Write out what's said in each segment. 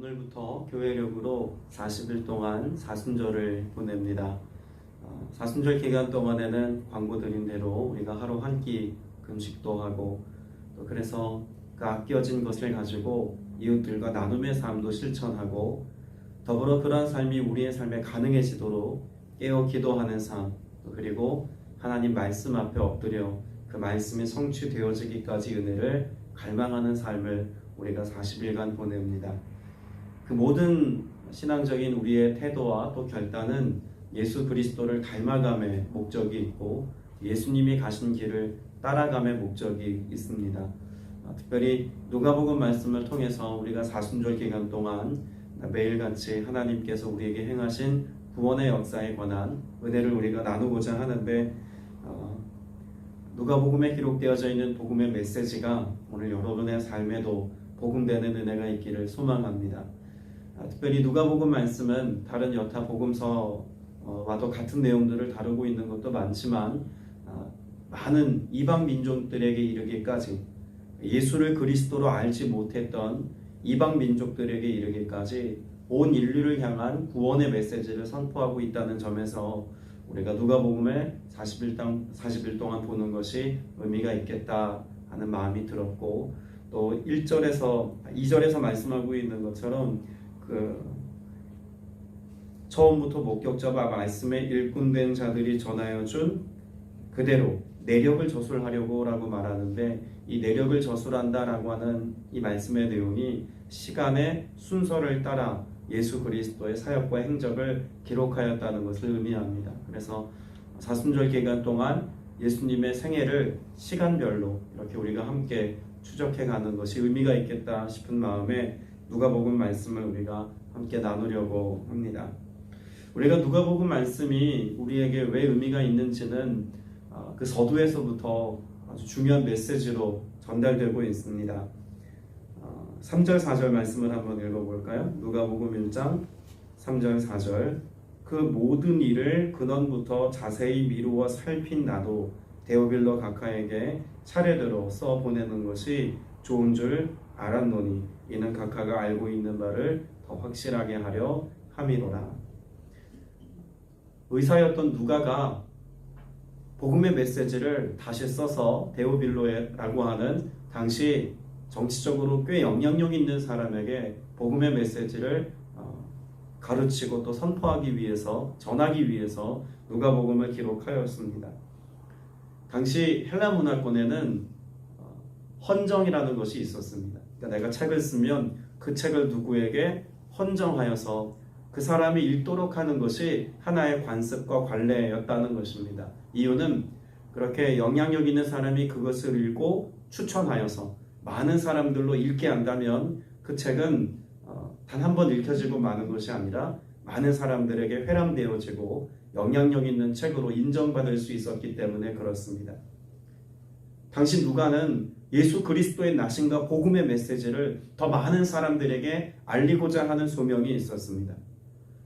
오늘부터 교회력으로 40일 동안 사순절을 보냅니다. 사순절 기간 동안에는 광고 드린 대로 우리가 하루 한 끼 금식도 하고, 또 그래서 그 아껴진 것을 가지고 이웃들과 나눔의 삶도 실천하고, 더불어 그러한 삶이 우리의 삶에 가능해지도록 깨어 기도하는 삶, 그리고 하나님 말씀 앞에 엎드려 그 말씀이 성취되어지기까지 은혜를 갈망하는 삶을 우리가 40일간 보냅니다. 그 모든 신앙적인 우리의 태도와 또 결단은 예수 그리스도를 닮아감의 목적이 있고, 예수님이 가신 길을 따라감의 목적이 있습니다. 특별히 누가복음 말씀을 통해서 우리가 사순절 기간 동안 매일같이 하나님께서 우리에게 행하신 구원의 역사에 관한 은혜를 우리가 나누고자 하는데, 누가복음에 기록되어져 있는 복음의 메시지가 오늘 여러분의 삶에도 복음되는 은혜가 있기를 소망합니다. 특별히 누가복음 말씀은 다른 여타 복음서와도 같은 내용들을 다루고 있는 것도 많지만, 많은 이방 민족들에게 이르기까지, 예수를 그리스도로 알지 못했던 이방 민족들에게 이르기까지 온 인류를 향한 구원의 메시지를 선포하고 있다는 점에서 우리가 누가복음을 40일 동안 보는 것이 의미가 있겠다 하는 마음이 들었고, 또 2절에서 말씀하고 있는 것처럼 처음부터 목격자와 말씀에 일꾼된 자들이 전하여 준 그대로 내력을 저술하려고 라고 말하는데, 이 내력을 저술한다라고 하는 이 말씀의 내용이 시간의 순서를 따라 예수 그리스도의 사역과 행적을 기록하였다는 것을 의미합니다. 그래서 사순절 기간 동안 예수님의 생애를 시간별로 이렇게 우리가 함께 추적해 가는 것이 의미가 있겠다 싶은 마음에 누가복음 말씀을 우리가 함께 나누려고 합니다. 우리가 누가복음 말씀이 우리에게 왜 의미가 있는지는 그 서두에서부터 아주 중요한 메시지로 전달되고 있습니다. 3절 4절 말씀을 한번 읽어볼까요? 누가복음 1장 3절 4절. 그 모든 일을 근원부터 자세히 미루어 살핀 나도 데오빌로 각하에게 차례대로 써 보내는 것이 좋은 줄 알았노니 이는 각하가 알고 있는 바를 더 확실하게 하려 함이로라. 의사였던 누가가 복음의 메시지를 다시 써서 데오빌로라고 하는 당시 정치적으로 꽤 영향력 있는 사람에게 복음의 메시지를 가르치고 또 선포하기 위해서, 전하기 위해서 누가복음을 기록하였습니다. 당시 헬라 문화권에는 헌정이라는 것이 있었습니다. 그러니까 내가 책을 쓰면 그 책을 누구에게 헌정하여서 그 사람이 읽도록 하는 것이 하나의 관습과 관례였다는 것입니다. 이유는 그렇게 영향력 있는 사람이 그것을 읽고 추천하여서 많은 사람들로 읽게 한다면 그 책은 단 한 번 읽혀지고 마는 것이 아니라 많은 사람들에게 회람되어지고 영향력 있는 책으로 인정받을 수 있었기 때문에 그렇습니다. 당시 누가는 예수 그리스도의 나심과 복음의 메시지를 더 많은 사람들에게 알리고자 하는 소명이 있었습니다.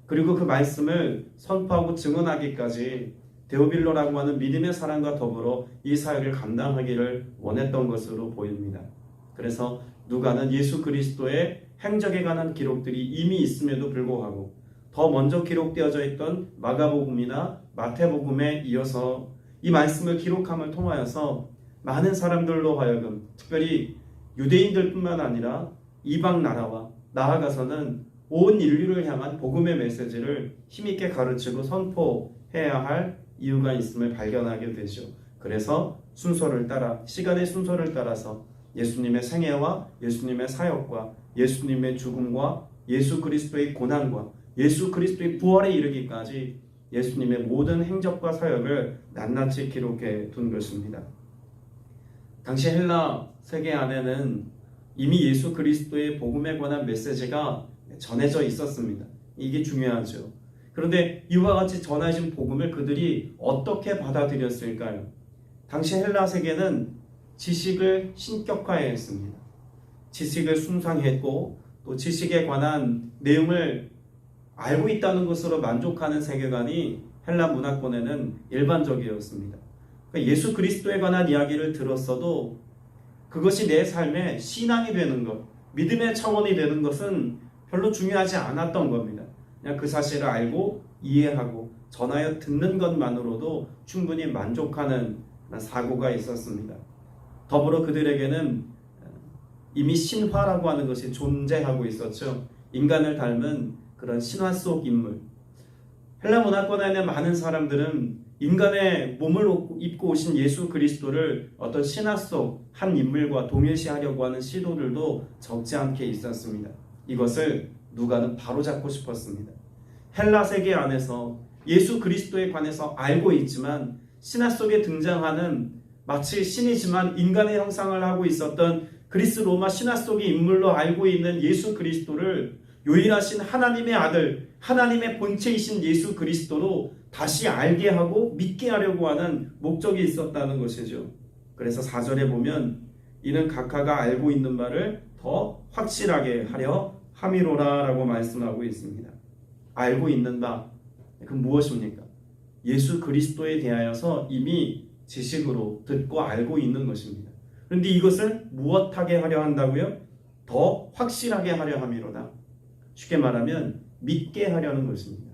그리고 그 말씀을 선포하고 증언하기까지 데오빌로라고 하는 믿음의 사람과 더불어 이 사역을 감당하기를 원했던 것으로 보입니다. 그래서 누가는 예수 그리스도의 행적에 관한 기록들이 이미 있음에도 불구하고 더 먼저 기록되어져 있던 마가복음이나 마태복음에 이어서 이 말씀을 기록함을 통하여서 많은 사람들로 하여금, 특별히 유대인들뿐만 아니라 이방 나라와 나아가서는 온 인류를 향한 복음의 메시지를 힘있게 가르치고 선포해야 할 이유가 있음을 발견하게 되죠. 그래서 순서를 따라, 시간의 순서를 따라서 예수님의 생애와 예수님의 사역과 예수님의 죽음과 예수 그리스도의 고난과 예수 그리스도의 부활에 이르기까지 예수님의 모든 행적과 사역을 낱낱이 기록해 둔 것입니다. 당시 헬라 세계 안에는 이미 예수 그리스도의 복음에 관한 메시지가 전해져 있었습니다. 이게 중요하죠. 그런데 이와 같이 전해진 복음을 그들이 어떻게 받아들였을까요? 당시 헬라 세계는 지식을 신격화했습니다. 지식을 숭상했고 또 지식에 관한 내용을 알고 있다는 것으로 만족하는 세계관이 헬라 문화권에는 일반적이었습니다. 그러니까 예수 그리스도에 관한 이야기를 들었어도 그것이 내 삶의 신앙이 되는 것, 믿음의 차원이 되는 것은 별로 중요하지 않았던 겁니다. 그냥 그 사실을 알고 이해하고 전하여 듣는 것만으로도 충분히 만족하는 사고가 있었습니다. 더불어 그들에게는 이미 신화라고 하는 것이 존재하고 있었죠. 인간을 닮은 그런 신화 속 인물. 헬라 문화권에 많은 사람들은 인간의 몸을 입고 오신 예수 그리스도를 어떤 신화 속 한 인물과 동일시하려고 하는 시도들도 적지 않게 있었습니다. 이것을 누가는 바로잡고 싶었습니다. 헬라 세계 안에서 예수 그리스도에 관해서 알고 있지만 신화 속에 등장하는 마치 신이지만 인간의 형상을 하고 있었던 그리스 로마 신화 속의 인물로 알고 있는 예수 그리스도를 유일하신 하나님의 아들, 하나님의 본체이신 예수 그리스도로 다시 알게 하고 믿게 하려고 하는 목적이 있었다는 것이죠. 그래서 4절에 보면 이는 각하가 알고 있는 바를 더 확실하게 하려 함이로라 라고 말씀하고 있습니다. 알고 있는 바, 그 무엇입니까? 예수 그리스도에 대하여서 이미 지식으로 듣고 알고 있는 것입니다. 그런데 이것을 무엇하게 하려 한다고요? 더 확실하게 하려 함이로다. 쉽게 말하면 믿게 하려는 것입니다.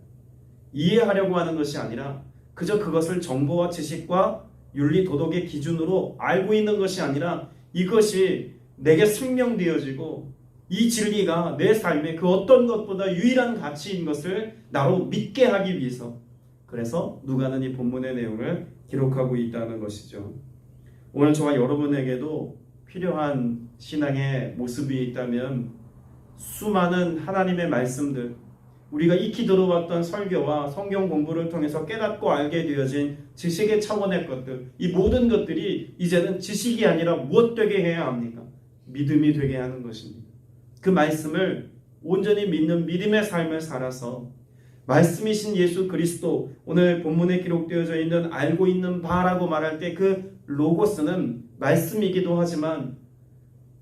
이해하려고 하는 것이 아니라 그저 그것을 정보와 지식과 윤리 도덕의 기준으로 알고 있는 것이 아니라 이것이 내게 생명되어지고 이 진리가 내 삶의 그 어떤 것보다 유일한 가치인 것을 나로 믿게 하기 위해서, 그래서 누가는 이 본문의 내용을 기록하고 있다는 것이죠. 오늘 저와 여러분에게도 필요한 신앙의 모습이 있다면 수많은 하나님의 말씀들, 우리가 익히 들어왔던 설교와 성경 공부를 통해서 깨닫고 알게 되어진 지식의 차원의 것들, 이 모든 것들이 이제는 지식이 아니라 무엇 되게 해야 합니까? 믿음이 되게 하는 것입니다. 그 말씀을 온전히 믿는 믿음의 삶을 살아서 말씀이신 예수 그리스도, 오늘 본문에 기록되어져 있는 알고 있는 바라고 말할 때 그 로고스는 말씀이기도 하지만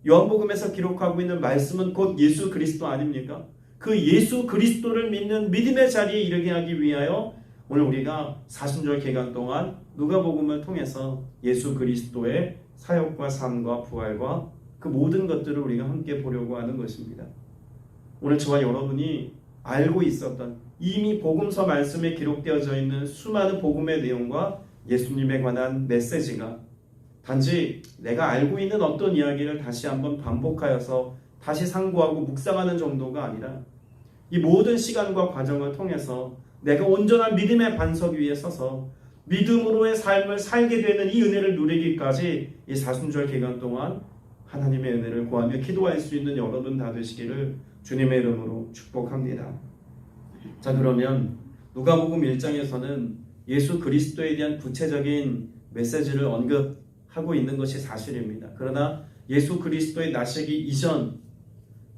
요한복음에서 기록하고 있는 말씀은 곧 예수 그리스도 아닙니까? 그 예수 그리스도를 믿는 믿음의 자리에 이르게 하기 위하여 오늘 우리가 사순절 기간 동안 누가복음을 통해서 예수 그리스도의 사역과 삶과 부활과 그 모든 것들을 우리가 함께 보려고 하는 것입니다. 오늘 저와 여러분이 알고 있었던 이미 복음서 말씀에 기록되어져 있는 수많은 복음의 내용과 예수님에 관한 메시지가 단지 내가 알고 있는 어떤 이야기를 다시 한번 반복하여서 다시 상고하고 묵상하는 정도가 아니라 이 모든 시간과 과정을 통해서 내가 온전한 믿음의 반석 위에 서서 믿음으로의 삶을 살게 되는 이 은혜를 누리기까지 이 사순절 기간 동안 하나님의 은혜를 구하며 기도할 수 있는 여러분 다 되시기를 주님의 이름으로 축복합니다. 자, 그러면 누가복음 1장에서는 예수 그리스도에 대한 구체적인 메시지를 언급하고 있는 것이 사실입니다. 그러나 예수 그리스도의 나시기 이전,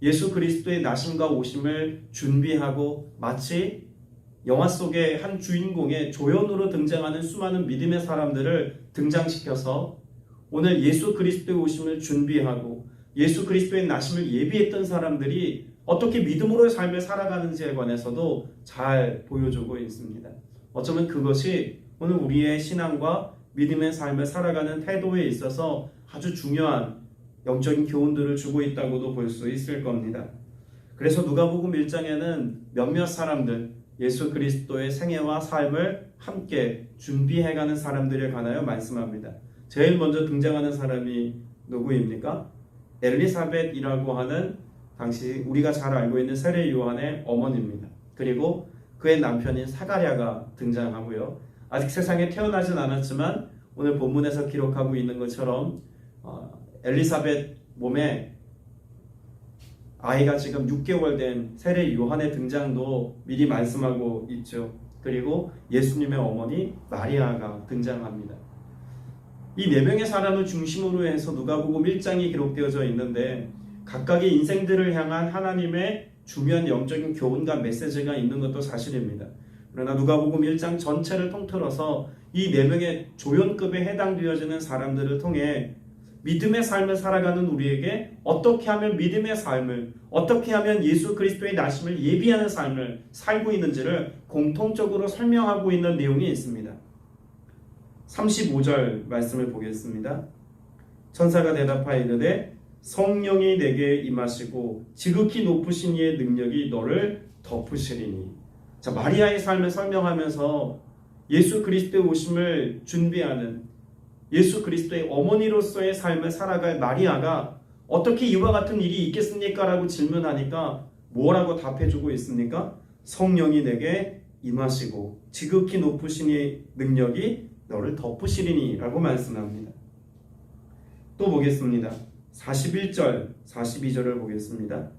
예수 그리스도의 나심과 오심을 준비하고 마치 영화 속의 한 주인공의 조연으로 등장하는 수많은 믿음의 사람들을 등장시켜서 오늘 예수 그리스도의 오심을 준비하고 예수 그리스도의 나심을 예비했던 사람들이 어떻게 믿음으로의 삶을 살아가는지에 관해서도 잘 보여주고 있습니다. 어쩌면 그것이 오늘 우리의 신앙과 믿음의 삶을 살아가는 태도에 있어서 아주 중요한 영적인 교훈들을 주고 있다고도 볼 수 있을 겁니다. 그래서 누가복음 1장에는 몇몇 사람들, 예수 그리스도의 생애와 삶을 함께 준비해가는 사람들에 관하여 말씀합니다. 제일 먼저 등장하는 사람이 누구입니까? 엘리사벳이라고 하는 당시 우리가 잘 알고 있는 세례 요한의 어머니입니다. 그리고 그의 남편인 사가랴가 등장하고요. 아직 세상에 태어나진 않았지만 오늘 본문에서 기록하고 있는 것처럼 엘리사벳 몸에 아이가 지금 6개월 된 세례 요한의 등장도 미리 말씀하고 있죠. 그리고 예수님의 어머니 마리아가 등장합니다. 이 4명의 사람을 중심으로 해서 누가복음 1장이 기록되어져 있는데 각각의 인생들을 향한 하나님의 중요한 영적인 교훈과 메시지가 있는 것도 사실입니다. 그러나 누가복음 1장 전체를 통틀어서 이 4명의 조연급에 해당되어지는 사람들을 통해 믿음의 삶을 살아가는 우리에게 어떻게 하면 믿음의 삶을, 어떻게 하면 예수 그리스도의 나심을 예비하는 삶을 살고 있는지를 공통적으로 설명하고 있는 내용이 있습니다. 35절 말씀을 보겠습니다. 천사가 대답하여 이르되 성령이 내게 임하시고 지극히 높으신 이의 능력이 너를 덮으시리니. 자, 마리아의 삶을 설명하면서 예수 그리스도의 오심을 준비하는 예수 그리스도의 어머니로서의 삶을 살아갈 마리아가 어떻게 이와 같은 일이 있겠습니까? 라고 질문하니까 뭐라고 답해주고 있습니까? 성령이 내게 임하시고 지극히 높으신 이의 능력이 너를 덮으시리니 라고 말씀합니다. 또 보겠습니다. 41절, 42절을 보겠습니다.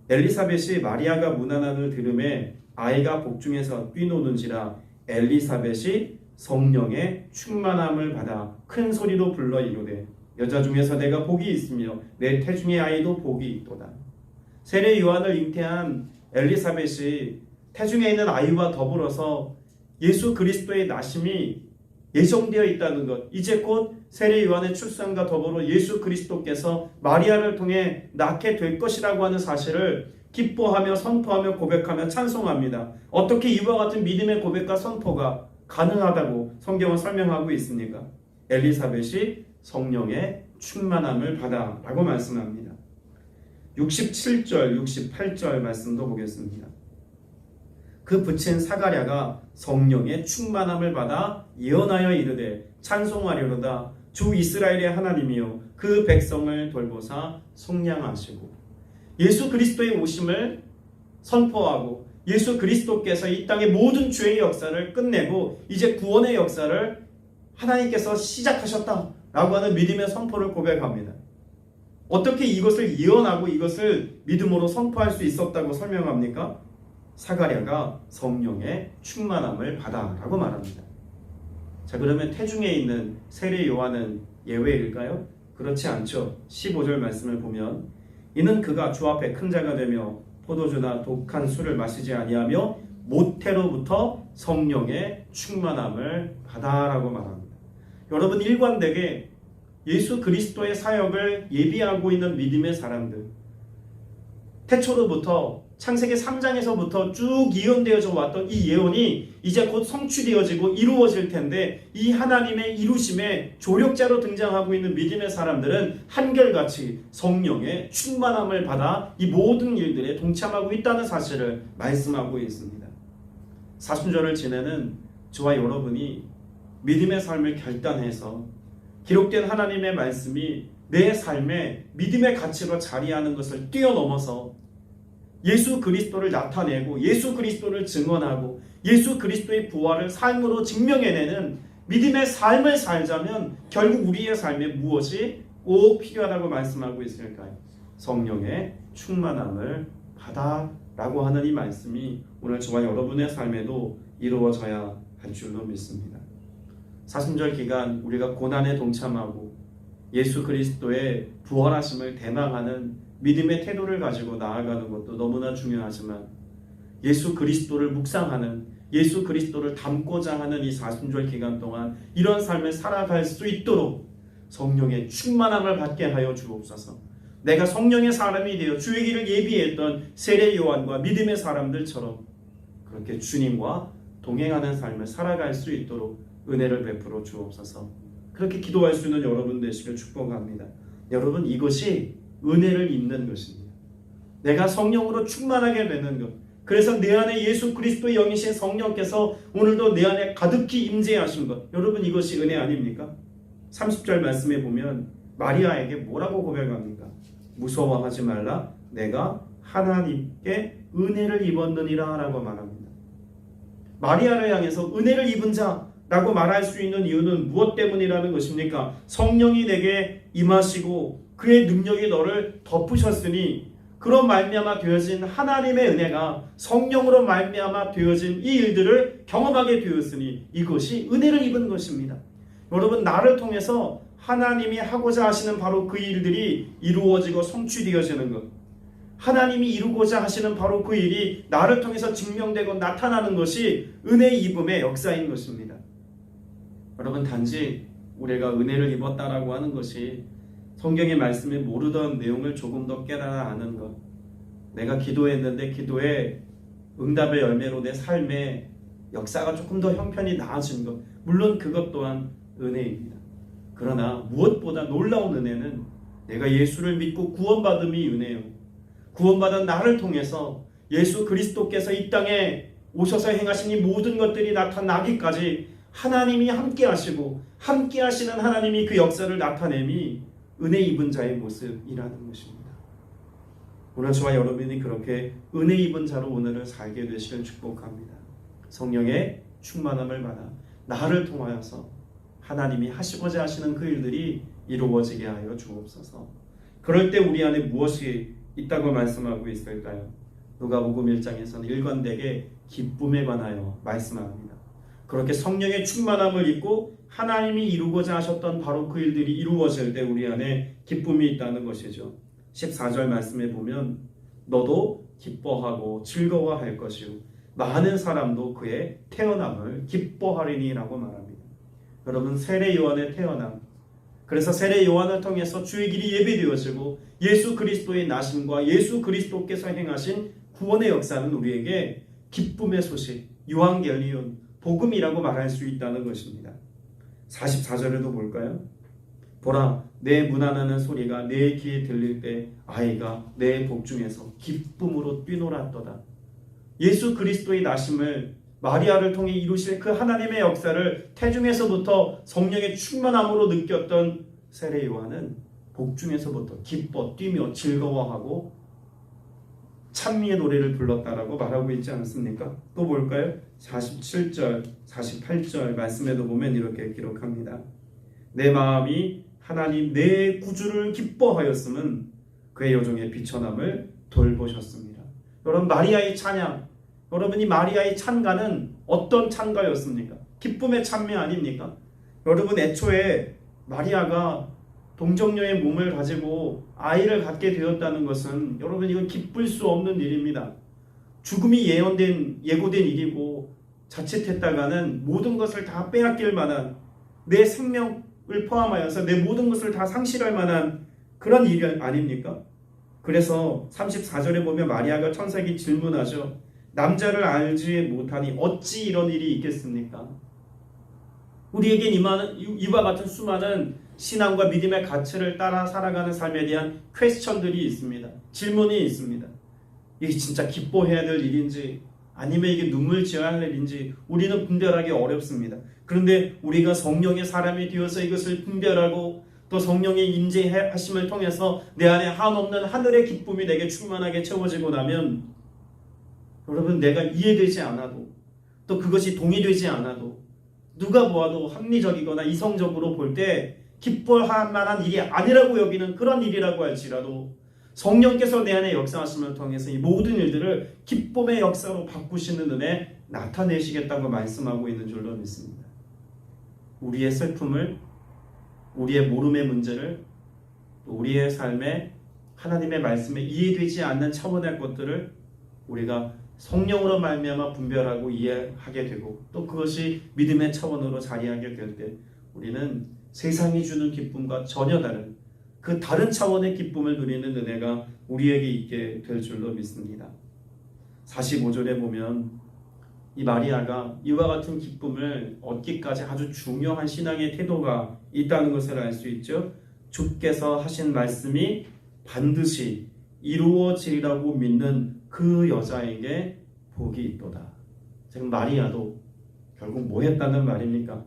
엘리사벳이 마리아가 문안함을 들음에 아이가 복중에서 뛰노는지라 엘리사벳이 성령의 충만함을 받아 큰 소리로 불러 이르되 여자 중에서 내가 복이 있으며 내 태중의 아이도 복이 있도다. 세례 요한을 잉태한 엘리사벳이 태중에 있는 아이와 더불어서 예수 그리스도의 나심이 예정되어 있다는 것, 이제 곧 세례 요한의 출산과 더불어 예수 그리스도께서 마리아를 통해 낳게 될 것이라고 하는 사실을 기뻐하며 선포하며 고백하며 찬송합니다. 어떻게 이와 같은 믿음의 고백과 선포가 가능하다고 성경은 설명하고 있습니까? 엘리사벳이 성령의 충만함을 받아 라고 말씀합니다. 67절, 68절 말씀도 보겠습니다. 그 부친 사가랴가 성령의 충만함을 받아 예언하여 이르되 찬송하려로다. 주 이스라엘의 하나님이여 그 백성을 돌보사 속량하시고. 예수 그리스도의 오심을 선포하고 예수 그리스도께서 이 땅의 모든 죄의 역사를 끝내고 이제 구원의 역사를 하나님께서 시작하셨다라고 하는 믿음의 선포를 고백합니다. 어떻게 이것을 예언하고 이것을 믿음으로 선포할 수 있었다고 설명합니까? 사가랴가 성령의 충만함을 받아라고 말합니다. 자, 그러면 태중에 있는 세례 요한은 예외일까요? 그렇지 않죠. 15절 말씀을 보면 이는 그가 주 앞에 큰 자가 되며 포도주나 독한 술을 마시지 아니하며 모태로부터 성령의 충만함을 받아라고 말합니다. 여러분, 일관되게 예수 그리스도의 사역을 예비하고 있는 믿음의 사람들, 태초로부터 창세기 3장에서부터 쭉 예언되어져 왔던 이 예언이 이제 곧 성취되어지고 이루어질 텐데, 이 하나님의 이루심의 조력자로 등장하고 있는 믿음의 사람들은 한결같이 성령의 충만함을 받아 이 모든 일들에 동참하고 있다는 사실을 말씀하고 있습니다. 사순절을 지내는 저와 여러분이 믿음의 삶을 결단해서 기록된 하나님의 말씀이 내 삶에 믿음의 가치로 자리하는 것을 뛰어넘어서 예수 그리스도를 나타내고 예수 그리스도를 증언하고 예수 그리스도의 부활을 삶으로 증명해내는 믿음의 삶을 살자면 결국 우리의 삶에 무엇이 꼭 필요하다고 말씀하고 있을까요? 성령의 충만함을 받아라고 하는 이 말씀이 오늘 저와 여러분의 삶에도 이루어져야 할 줄로 믿습니다. 사순절 기간 우리가 고난에 동참하고 예수 그리스도의 부활하심을 대망하는 믿음의 태도를 가지고 나아가는 것도 너무나 중요하지만, 예수 그리스도를 묵상하는, 예수 그리스도를 담고자 하는 이 사순절 기간 동안 이런 삶을 살아갈 수 있도록 성령의 충만함을 받게 하여 주옵소서. 내가 성령의 사람이 되어 주의 길을 예비했던 세례 요한과 믿음의 사람들처럼 그렇게 주님과 동행하는 삶을 살아갈 수 있도록 은혜를 베풀어 주옵소서. 그렇게 기도할 수 있는 여러분 되시길 축복합니다. 여러분, 이것이 은혜를 입는 것입니다. 내가 성령으로 충만하게 되는 것. 그래서 내 안에 예수 그리스도의 영이신 성령께서 오늘도 내 안에 가득히 임재하신 것. 여러분, 이것이 은혜 아닙니까? 30절 말씀에 보면 마리아에게 뭐라고 고백합니까? 무서워하지 말라. 내가 하나님께 은혜를 입었느니라 라고 말합니다. 마리아를 향해서 은혜를 입은 자라고 말할 수 있는 이유는 무엇 때문이라는 것입니까? 성령이 내게 임하시고 그의 능력이 너를 덮으셨으니, 그런 말미암아 되어진 하나님의 은혜가 성령으로 말미암아 되어진 이 일들을 경험하게 되었으니 이것이 은혜를 입은 것입니다. 여러분, 나를 통해서 하나님이 하고자 하시는 바로 그 일들이 이루어지고 성취되어지는 것, 하나님이 이루고자 하시는 바로 그 일이 나를 통해서 증명되고 나타나는 것이 은혜 입음의 역사인 것입니다. 여러분, 단지 우리가 은혜를 입었다라고 하는 것이 성경의 말씀에 모르던 내용을 조금 더 깨달아 아는 것, 내가 기도했는데 기도의 응답의 열매로 내 삶의 역사가 조금 더 형편이 나아진 것, 물론 그것 또한 은혜입니다. 그러나 무엇보다 놀라운 은혜는 내가 예수를 믿고 구원받음이 은혜요. 구원받은 나를 통해서 예수 그리스도께서 이 땅에 오셔서 행하신 이 모든 것들이 나타나기까지 하나님이 함께 하시고 함께 하시는 하나님이 그 역사를 나타냄이 은혜 입은 자의 모습이라는 것입니다. 오늘 저와 여러분이 그렇게 은혜 입은 자로 오늘을 살게 되시길 축복합니다. 성령의 충만함을 받아 나를 통하여서 하나님이 하시고자 하시는 그 일들이 이루어지게 하여 주옵소서. 그럴 때 우리 안에 무엇이 있다고 말씀하고 있을까요? 누가복음 1장에서는 일관되게 기쁨에 관하여 말씀합니다. 그렇게 성령의 충만함을 입고 하나님이 이루고자 하셨던 바로 그 일들이 이루어질 때 우리 안에 기쁨이 있다는 것이죠. 14절 말씀에 보면 너도 기뻐하고 즐거워할 것이요 많은 사람도 그의 태어남을 기뻐하리니 라고 말합니다. 여러분, 세례 요한의 태어남, 그래서 세례 요한을 통해서 주의 길이 예비되어지고 예수 그리스도의 나심과 예수 그리스도께서 행하신 구원의 역사는 우리에게 기쁨의 소식, 유앙겔리온, 복음이라고 말할 수 있다는 것입니다. 44절에도 볼까요? 보라, 내 문안하는 소리가 내 귀에 들릴 때 아이가 내 복중에서 기쁨으로 뛰놀았도다. 예수 그리스도의 나심을 마리아를 통해 이루실 그 하나님의 역사를 태중에서부터 성령의 충만함으로 느꼈던 세례 요한은 복중에서부터 기뻐 뛰며 즐거워하고 찬미의 노래를 불렀다라고 말하고 있지 않습니까? 또 볼까요? 47절, 48절 말씀에도 보면 이렇게 기록합니다. 내 마음이 하나님 내 구주를 기뻐하였음은 그의 여종의 비천함을 돌보셨습니다. 여러분, 마리아의 찬양, 여러분이 마리아의 찬가는 어떤 찬가였습니까? 기쁨의 찬미 아닙니까? 여러분, 애초에 마리아가 동정녀의 몸을 가지고 아이를 갖게 되었다는 것은 여러분 이건 기쁠 수 없는 일입니다. 죽음이 예고된 일이고 자칫했다가는 모든 것을 다 빼앗길 만한, 내 생명을 포함하여서 내 모든 것을 다 상실할 만한 그런 일 아닙니까? 그래서 34절에 보면 마리아가 천사에게 질문하죠. 남자를 알지 못하니 어찌 이런 일이 있겠습니까? 우리에겐 이와 같은 수많은 신앙과 믿음의 가치를 따라 살아가는 삶에 대한 퀘스천들이 있습니다. 질문이 있습니다. 이게 진짜 기뻐해야 될 일인지 아니면 이게 눈물 지어야 할 일인지 우리는 분별하기 어렵습니다. 그런데 우리가 성령의 사람이 되어서 이것을 분별하고 또 성령의 임재하심을 통해서 내 안에 한없는 하늘의 기쁨이 내게 충만하게 채워지고 나면 여러분, 내가 이해되지 않아도 또 그것이 동의되지 않아도 누가 보아도 합리적이거나 이성적으로 볼 때 기뻐할 만한 일이 아니라고 여기는 그런 일이라고 할지라도 성령께서 내 안에 역사하심을 통해서 이 모든 일들을 기쁨의 역사로 바꾸시는 은혜 나타내시겠다고 말씀하고 있는 줄로 믿습니다. 우리의 슬픔을, 우리의 모름의 문제를, 또 우리의 삶에 하나님의 말씀에 이해되지 않는 차원의 것들을 우리가 성령으로 말미암아 분별하고 이해하게 되고 또 그것이 믿음의 차원으로 자리하게 될 때 우리는 세상이 주는 기쁨과 전혀 다른 그 다른 차원의 기쁨을 누리는 은혜가 우리에게 있게 될 줄로 믿습니다. 45절에 보면 이 마리아가 이와 같은 기쁨을 얻기까지 아주 중요한 신앙의 태도가 있다는 것을 알 수 있죠. 주께서 하신 말씀이 반드시 이루어지리라고 믿는 그 여자에게 복이 있도다. 지금 마리아도 결국 뭐 했다는 말입니까?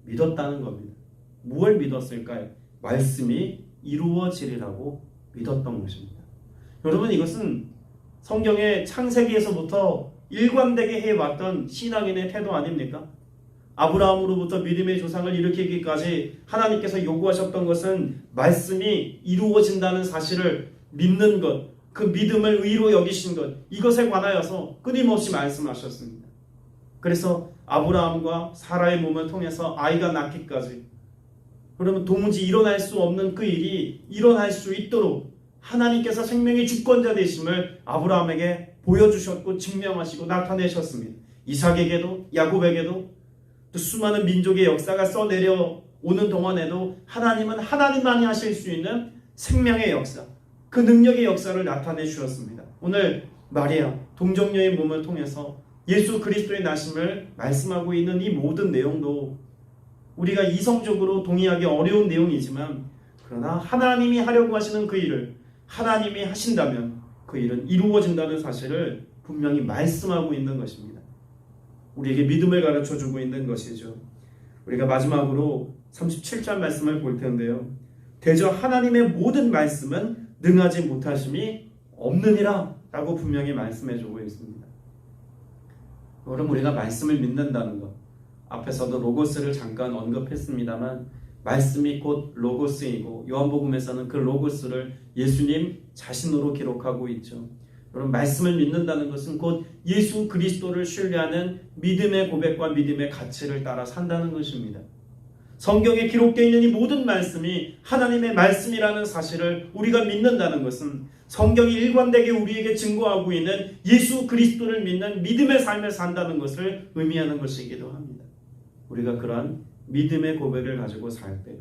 믿었다는 겁니다. 무엇을 믿었을까요? 말씀이 이루어지리라고 믿었던 것입니다. 여러분, 이것은 성경의 창세기에서부터 일관되게 해왔던 신앙인의 태도 아닙니까? 아브라함으로부터 믿음의 조상을 일으키기까지 하나님께서 요구하셨던 것은 말씀이 이루어진다는 사실을 믿는 것, 그 믿음을 의로 여기신 것, 이것에 관하여서 끊임없이 말씀하셨습니다. 그래서 아브라함과 사라의 몸을 통해서 아이가 낳기까지, 그러면 도무지 일어날 수 없는 그 일이 일어날 수 있도록 하나님께서 생명의 주권자 되심을 아브라함에게 보여주셨고 증명하시고 나타내셨습니다. 이삭에게도 야곱에게도 또 수많은 민족의 역사가 써내려오는 동안에도 하나님은 하나님만이 하실 수 있는 생명의 역사, 그 능력의 역사를 나타내 주셨습니다. 오늘 마리아 동정녀의 몸을 통해서 예수 그리스도의 나심을 말씀하고 있는 이 모든 내용도 우리가 이성적으로 동의하기 어려운 내용이지만 그러나 하나님이 하려고 하시는 그 일을 하나님이 하신다면 그 일은 이루어진다는 사실을 분명히 말씀하고 있는 것입니다. 우리에게 믿음을 가르쳐주고 있는 것이죠. 우리가 마지막으로 37절 말씀을 볼 텐데요. 대저 하나님의 모든 말씀은 능하지 못하심이 없느니라 라고 분명히 말씀해주고 있습니다. 그럼 우리가 말씀을 믿는다는 것, 앞에서도 로고스를 잠깐 언급했습니다만 말씀이 곧 로고스이고 요한복음에서는 그 로고스를 예수님 자신으로 기록하고 있죠. 여러분, 말씀을 믿는다는 것은 곧 예수 그리스도를 신뢰하는 믿음의 고백과 믿음의 가치를 따라 산다는 것입니다. 성경에 기록되어 있는 이 모든 말씀이 하나님의 말씀이라는 사실을 우리가 믿는다는 것은 성경이 일관되게 우리에게 증거하고 있는 예수 그리스도를 믿는 믿음의 삶을 산다는 것을 의미하는 것이기도 합니다. 우리가 그러한 믿음의 고백을 가지고 살 때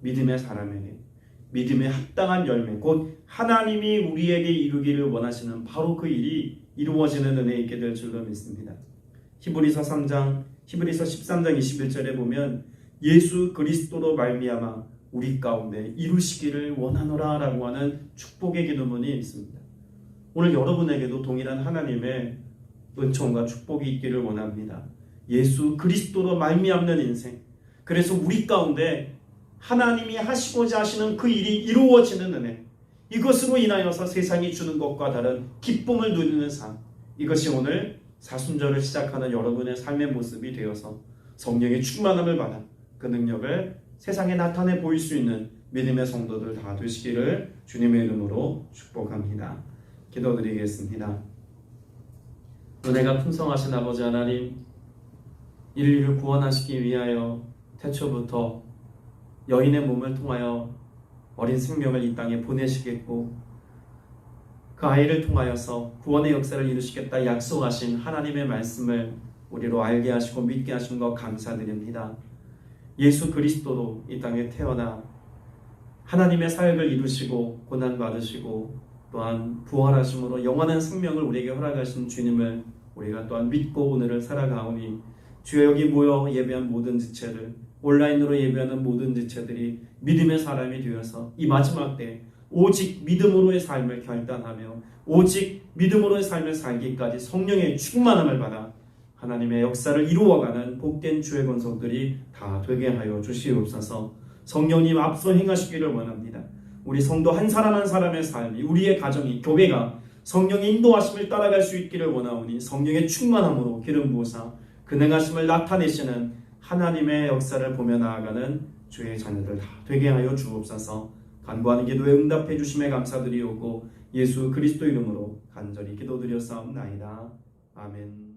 믿음의 사람에게 믿음에 합당한 열매, 곧 하나님이 우리에게 이루기를 원하시는 바로 그 일이 이루어지는 은혜 있게 될 줄로 믿습니다. 히브리서 13장 21절에 보면 예수 그리스도로 말미암아 우리 가운데 이루시기를 원하노라 라고 하는 축복의 기도문이 있습니다. 오늘 여러분에게도 동일한 하나님의 은총과 축복이 있기를 원합니다. 예수 그리스도로 말미암는 인생, 그래서 우리 가운데 하나님이 하시고자 하시는 그 일이 이루어지는 은혜, 이것으로 인하여서 세상이 주는 것과 다른 기쁨을 누리는 삶, 이것이 오늘 사순절을 시작하는 여러분의 삶의 모습이 되어서 성령의 충만함을 받아 그 능력을 세상에 나타내 보일 수 있는 믿음의 성도들 다 되시기를 주님의 이름으로 축복합니다. 기도드리겠습니다. 은혜가 풍성하신 아버지 하나님, 인류를 구원하시기 위하여 태초부터 여인의 몸을 통하여 어린 생명을 이 땅에 보내시겠고 그 아이를 통하여서 구원의 역사를 이루시겠다 약속하신 하나님의 말씀을 우리로 알게 하시고 믿게 하신 것 감사드립니다. 예수 그리스도로 이 땅에 태어나 하나님의 사역을 이루시고 고난받으시고 또한 부활하심으로 영원한 생명을 우리에게 허락하신 주님을 우리가 또한 믿고 오늘을 살아가오니 주여, 여기 모여 예배한 모든 지체들, 온라인으로 예배하는 모든 지체들이 믿음의 사람이 되어서 이 마지막 때 오직 믿음으로의 삶을 결단하며 오직 믿음으로의 삶을 살기까지 성령의 충만함을 받아 하나님의 역사를 이루어가는 복된 주의 권속들이 다 되게 하여 주시옵소서. 성령님 앞서 행하시기를 원합니다. 우리 성도 한 사람 한 사람의 삶이, 우리의 가정이, 교회가 성령의 인도하심을 따라갈 수 있기를 원하오니 성령의 충만함으로 기름 부으사 그 능하심을 나타내시는 하나님의 역사를 보며 나아가는 주의 자녀들 다 되게 하여 주옵소서. 간구하는 기도에 응답해 주심에 감사드리오고 예수 그리스도 이름으로 간절히 기도드렸사옵나이다. 아멘.